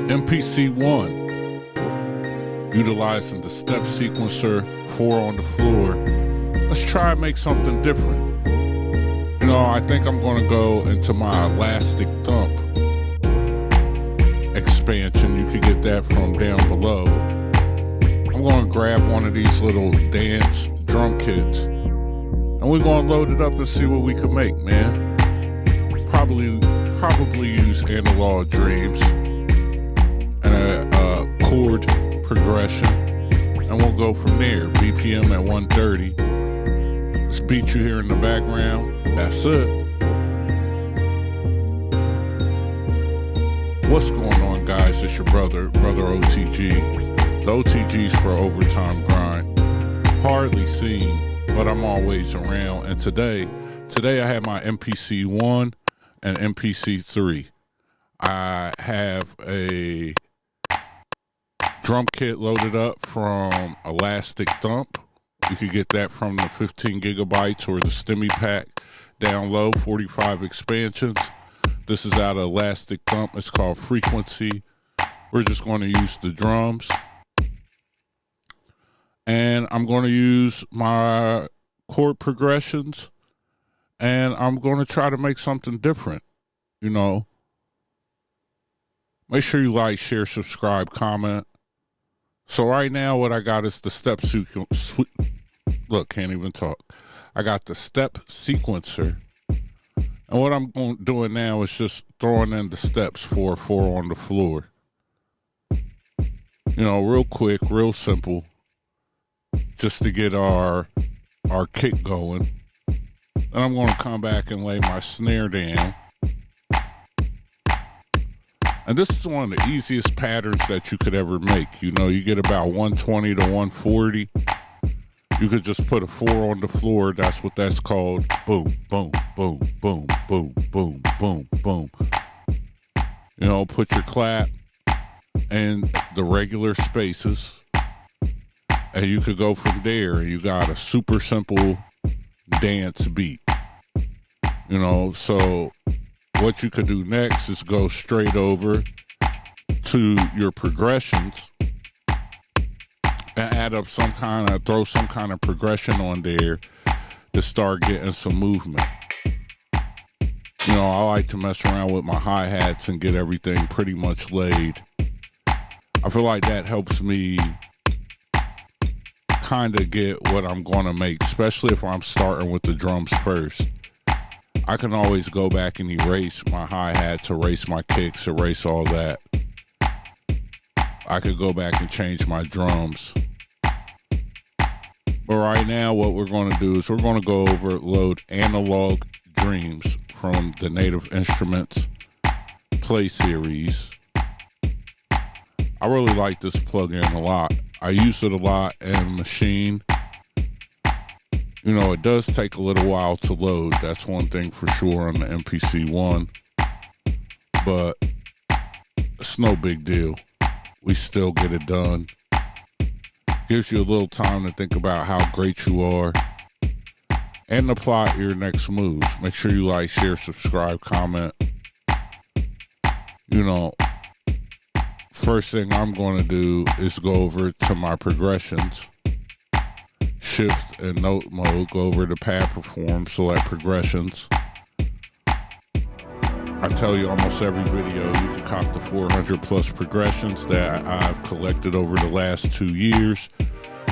MPC 1, utilizing the step sequencer, 4 on the floor. Let's try and make something different. You know, I think I'm going to go into my elastic thump expansion. You can get that from down below. I'm going to grab one of these little dance drum kits, and we're going to load it up and see what we can make, man. Probably use Analog Dreams and a chord progression, and we'll go from there. BPM at 130. This beat you hear in the background, that's it. What's going on, guys? It's your brother O.T.G. The O.T.G's for Overtime Grind. Hardly seen, but I'm always around. And today I have my MPC 1 and MPC 3. I have a drum kit loaded up from Elastic Thump. You can get that from the 15 gigabytes or the Stimmy pack down low, 45 expansions. This is out of Elastic Thump. It's called Frequency. We're just going to use the drums. And I'm going to use my chord progressions. And I'm going to try to make something different. You know, make sure you like, share, subscribe, comment. So right now what I got is the step sequencer. Look, can't even talk. I got the step sequencer. And what I'm doing now is just throwing in the steps 4 on the floor. You know, real quick, real simple. Just to get our kick going. Then I'm going to come back and lay my snare down. And this is one of the easiest patterns that you could ever make. You know, you get about 120 to 140. You could just put a 4 on the floor. That's what that's called. Boom, boom, boom, boom, boom, boom, boom, boom. You know, put your clap in the regular spaces. And you could go from there. You got a super simple dance beat. You know, so what you could do next is go straight over to your progressions and add up throw some kind of progression on there to start getting some movement. You know, I like to mess around with my hi-hats and get everything pretty much laid. I feel like that helps me kind of get what I'm going to make, especially if I'm starting with the drums first. I can always go back and erase my hi-hats, erase my kicks, erase all that. I could go back and change my drums. But right now, what we're going to do is we're going to go load Analog Dreams from the Native Instruments Play Series. I really like this plugin a lot. I use it a lot in Machine. You know, it does take a little while to load. That's one thing for sure on the MPC 1. But it's no big deal. We still get it done. Gives you a little time to think about how great you are and to plot your next moves. Make sure you like, share, subscribe, comment. You know, first thing I'm going to do is go over to my progressions. Shift and note mode, go over to pad perform, select progressions. I tell you almost every video you can cop the 400 plus progressions that I've collected over the last 2 years.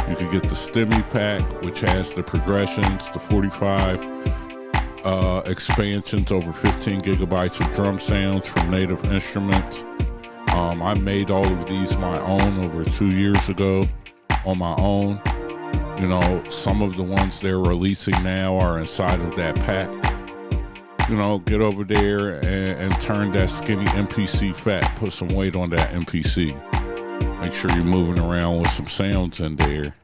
You can get the Stimmy pack, which has the progressions, the 45 expansions, over 15 gigabytes of drum sounds from Native Instruments. I made all of these my own over 2 years ago on my own. You know, some of the ones they're releasing now are inside of that pack. You know, get over there and turn that skinny MPC fat. Put some weight on that MPC. Make sure you're moving around with some sounds in there.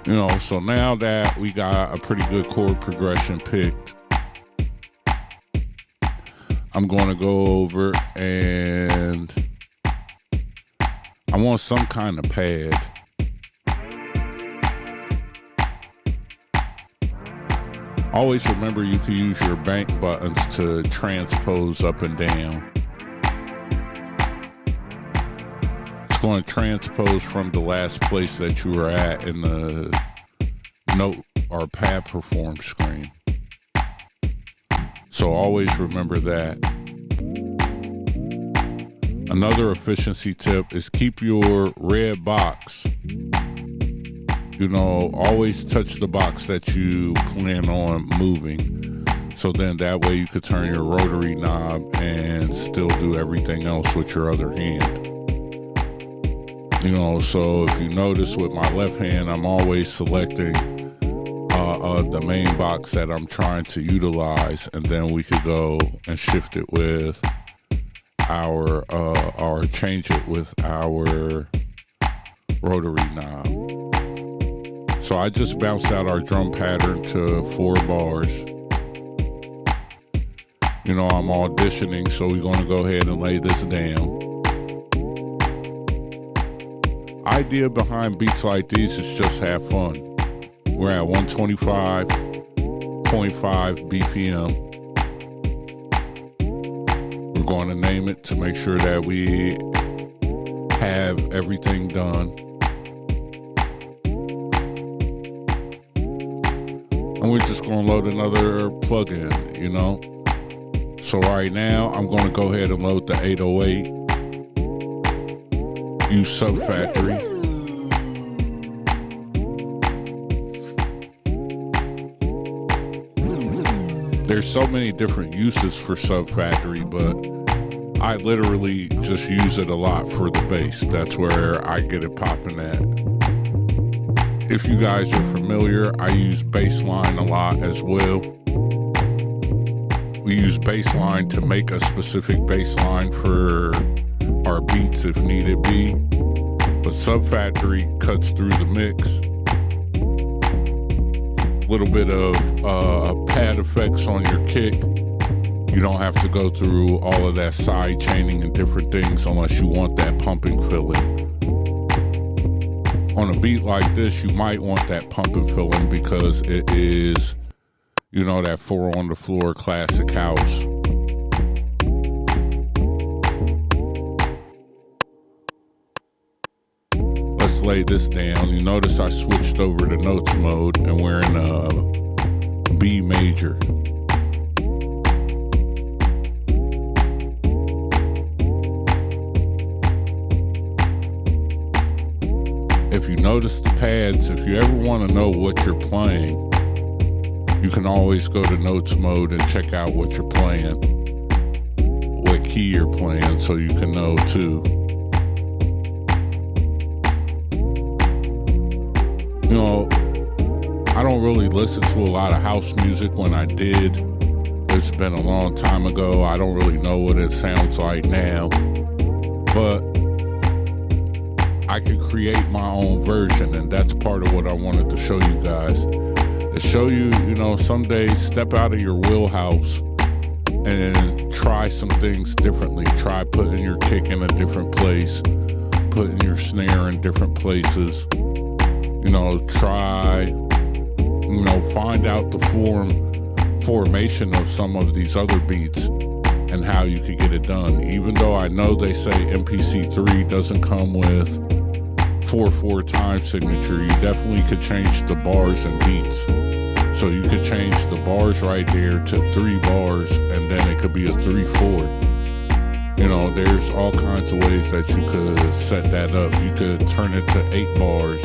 You know, so now that we got a pretty good chord progression picked, I'm going to go over and I want some kind of pad. Always remember you can use your bank buttons to transpose up and down. it's going to transpose from the last place that you were at in the note or pad perform screen. So always remember that. Another efficiency tip is keep your red box. Always touch the box that you plan on moving. So then that way you could turn your rotary knob and still do everything else with your other hand. So if you notice with my left hand, I'm always selecting the main box that I'm trying to utilize, and then we could go and shift it with our or change it with our rotary knob. So I just bounced out our drum pattern to 4 bars. I'm auditioning, so we're going to go ahead and lay this down. Idea behind beats like these is just have fun. We're at 125.5 BPM. We're going to name it to make sure that we have everything done. And we're just going to load another plugin, So right now, I'm going to go ahead and load the 808. Use Sub Factory. There's so many different uses for Sub Factory, but I literally just use it a lot for the bass. That's where I get it popping at. If you guys are familiar, I use bassline a lot as well. We use bassline to make a specific bassline for our beats if needed be. But Sub Factory cuts through the mix. Little bit of pad effects on your kick. You don't have to go through all of that side chaining and different things unless you want that pumping filling. On a beat like this, you might want that pumping filling because it is, that 4 on the floor classic house. Let's lay this down. You notice I switched over to notes mode and we're in a B major. If you notice the pads, if you ever want to know what you're playing, you can always go to notes mode and check out what you're playing, what key you're playing, so you can know too. I don't really listen to a lot of house music. When I did, it's been a long time ago. I don't really know what it sounds like now, but I can create my own version, and that's part of what I wanted to show you guys. To show you, some days step out of your wheelhouse and try some things differently. Try putting your kick in a different place, putting your snare in different places. Try, find out the formation of some of these other beats and how you could get it done. Even though I know they say MPC 3 doesn't come with 4/4 time signature, you definitely could change the bars and beats. So you could change the bars right there to 3 bars, and then it could be a 3/4. There's all kinds of ways that you could set that up. You could turn it to 8 bars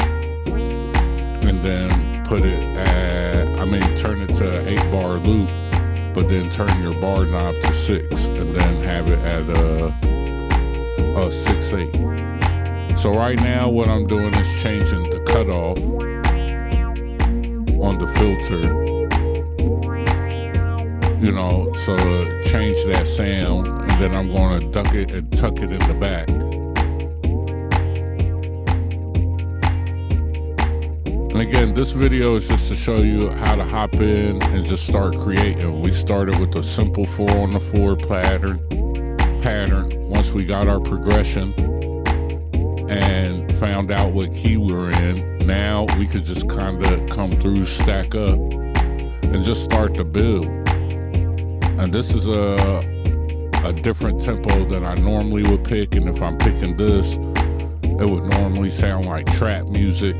and then turn it to an 8-bar loop, but then turn your bar knob to 6 and then have it at a 6/8. So right now what I'm doing is changing the cutoff on the filter, so change that sound, and then I'm going to duck it and tuck it in the back. And again, this video is just to show you how to hop in and just start creating. We started with a simple 4 on the floor pattern. Once we got our progression and found out what key we were in, now we could just kind of come through, stack up, and just start to build. And this is a different tempo than I normally would pick, and if I'm picking this, it would normally sound like trap music,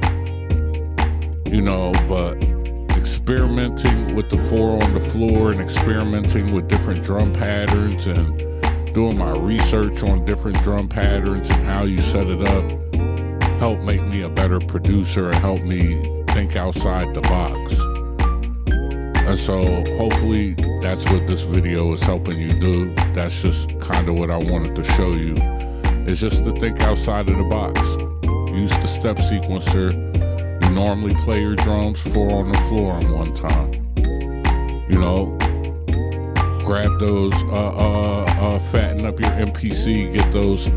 you know, but experimenting with the 4 on the floor and experimenting with different drum patterns and doing my research on different drum patterns and how you set it up helped make me a better producer and helped me think outside the box. And so hopefully that's what this video is helping you do. That's just kind of what I wanted to show you. It's just to think outside of the box. Use the step sequencer. You normally play your drums 4 on the floor on one time. You know, grab those, fatten up your MPC, get those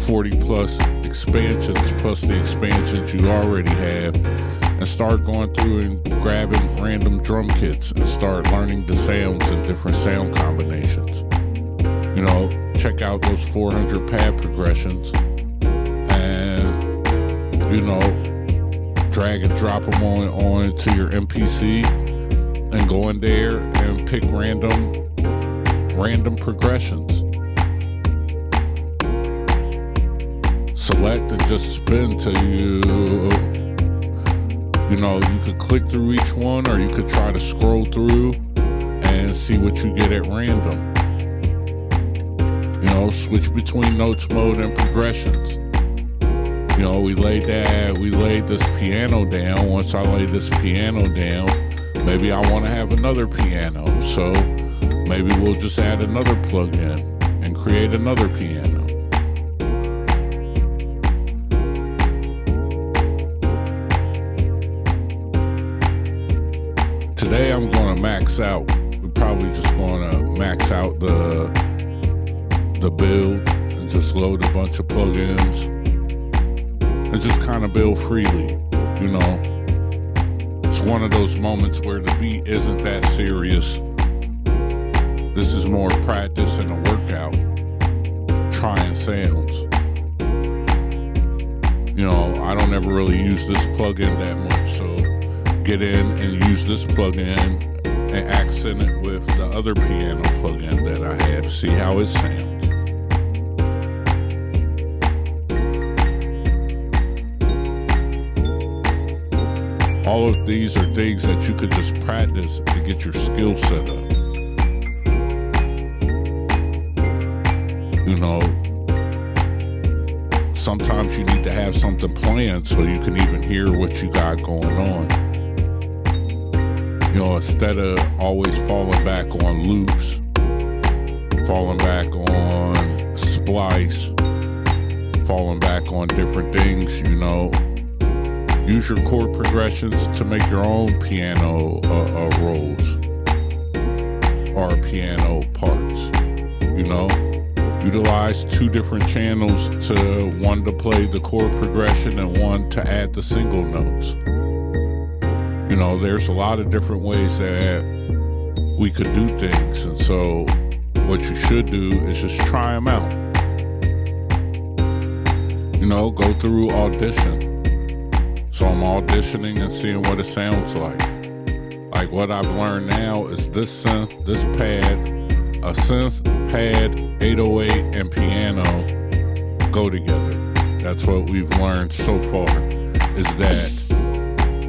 40 plus expansions plus the expansions you already have, and start going through and grabbing random drum kits and start learning the sounds and different sound combinations. You know, check out those 400 pad progressions and, you know, drag and drop them on to your MPC and go in there and pick random progressions. Select and just spin till you know, you could click through each one, or you could try to scroll through and see what you get at random. You know, switch between notes mode and progressions. You know, we laid this piano down. Once I lay this piano down, maybe I want to have another piano. So maybe we'll just add another plug-in and create another piano. Today I'm going to max out. We're probably just going to max out the build and just load a bunch of plugins and just kind of build freely. You know, it's one of those moments where the beat isn't that serious. This is more practice and a workout, trying sounds. You know, I don't ever really use this plugin that much, so get in and use this plugin and accent it with the other piano plugin that I have. See how it sounds. All of these are things that you could just practice to get your skill set up. You know, sometimes you need to have something planned so you can even hear what you got going on. You know, instead of always falling back on loops, falling back on splice, falling back on different things, you know, use your chord progressions to make your own piano rolls or piano parts, you know. Utilize 2 different channels, one to play the chord progression and one to add the single notes. You know, there's a lot of different ways that we could do things, and so what you should do is just try them out. You know, go through audition. So I'm auditioning and seeing what it sounds like. Like what I've learned now is this synth, this pad, a synth, pad, 808, and piano go together. That's what we've learned so far, is that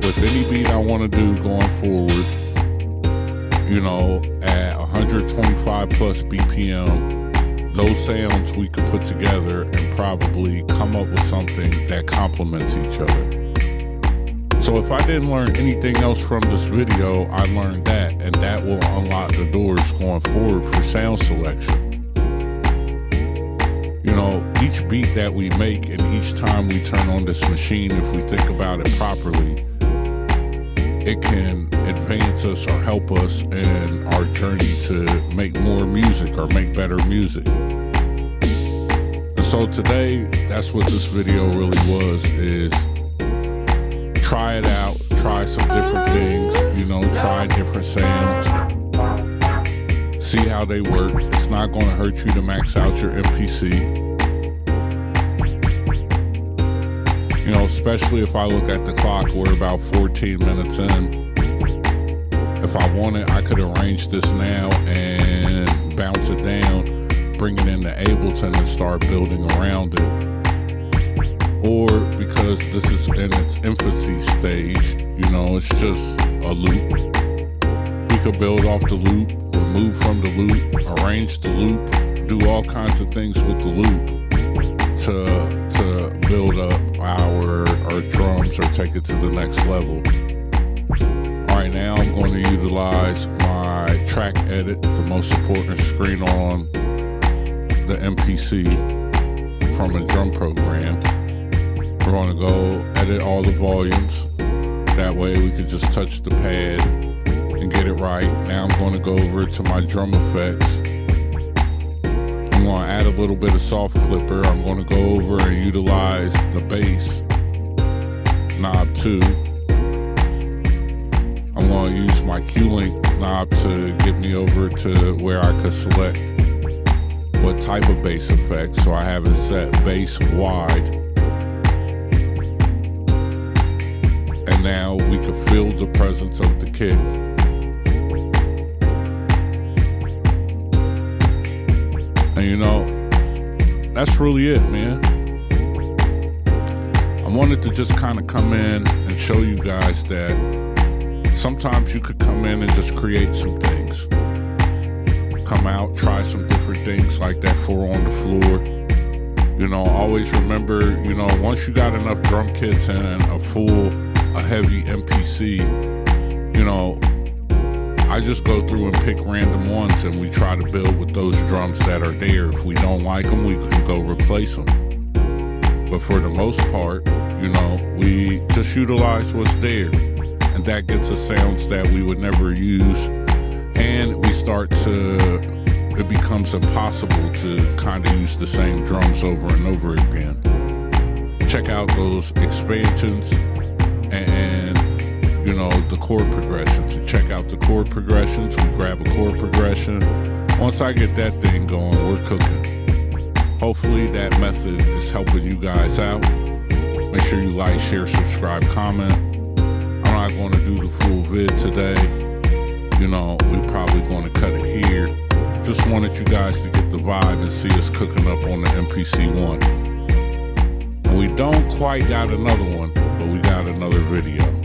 with any beat I want to do going forward, you know, at 125 plus BPM, those sounds we could put together and probably come up with something that complements each other. So if I didn't learn anything else from this video, I learned that, and that will unlock the doors going forward for sound selection. You know, each beat that we make and each time we turn on this machine, if we think about it properly, it can advance us or help us in our journey to make more music or make better music. And so today, that's what this video really was, is try it out, try some different things, you know, try different sounds, see how they work. It's not going to hurt you to max out your MPC. You know, especially if I look at the clock, we're about 14 minutes in. If I wanted, I could arrange this now and bounce it down, bring it into Ableton and start building around it. or because this is in its infancy stage, you know, it's just a loop. We could build off the loop, remove from the loop, arrange the loop, do all kinds of things with the loop to build up our drums or take it to the next level. All right, now I'm going to utilize my track edit, the most important screen on the MPC from a drum program. We're going to go edit all the volumes. That way we can just touch the pad and get it right. Now I'm going to go over to my drum effects. I'm going to add a little bit of soft clipper. I'm going to go over and utilize the bass knob too. I'm going to use my Q-Link knob to get me over to where I could select what type of bass effect. So I have it set bass wide. And now we can feel the presence of the kick. And you know, that's really it, man. I wanted to just kind of come in and show you guys that sometimes you could come in and just create some things. Come out, try some different things like that 4 on the floor. You know, always remember, you know, once you got enough drum kits and a heavy MPC, you know, I just go through and pick random ones and we try to build with those drums that are there. If we don't like them, we can go replace them. But for the most part, you know, we just utilize what's there. And that gets us sounds that we would never use. And it becomes impossible to kind of use the same drums over and over again. Check out those expansions and you know, the chord progressions. And check out the chord progressions. We grab a chord progression. Once I get that thing going, we're cooking. Hopefully that method is helping you guys out. Make sure you like, share, subscribe, comment. I'm not going to do the full vid today. You know, we're probably going to cut it here. Just wanted you guys to get the vibe and see us cooking up on the MPC one. And we don't quite got another one, but we got another video.